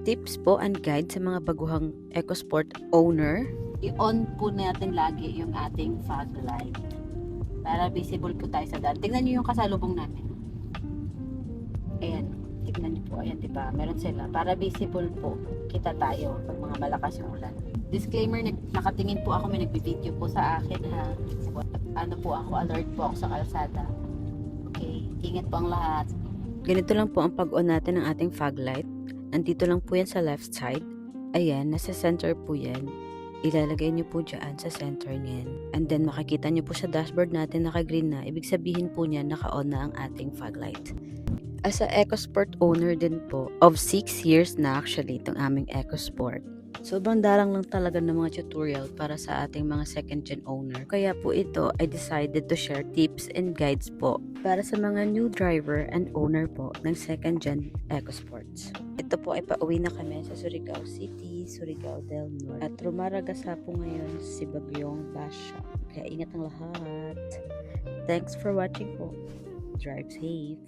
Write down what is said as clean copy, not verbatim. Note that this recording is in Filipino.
Tips po and guide sa mga baguhang EcoSport owner. I-on po natin lagi yung ating fog light para visible po tayo sa daan. Tingnan niyo yung kasalubong namin. Ayan, tignan niyo po. Ayan, diba? Meron sila. Para visible po, kita tayo pag mga malakas yung ulan. Disclaimer, nakatingin po ako, may nagbibideo po sa akin ha. Ano po ako, alert po ako sa kalsada. Okay, ingat po ang lahat. Ganito lang po ang pag-on natin ng ating fog light. Nandito lang po yan sa left side. Ayan, nasa center po yan. Ilalagay niyo po dyan sa center niyan. And then makikita niyo po sa dashboard natin naka-green na. Ibig sabihin po niya naka-on na ang ating fog light. As a EcoSport owner din po, of 6 years na actually itong aming EcoSport. Sobrang darang lang talaga ng mga tutorial para sa ating mga second gen owner. Kaya po ito, I decided to share tips and guides po para sa mga new driver and owner po ng second gen EcoSports. Ito po ay pauwi na kami sa Surigao City, Surigao del Norte. At rumaragasa po ngayon si Bagyong Basha. Kaya ingat ang lahat. Thanks for watching po. Drive safe.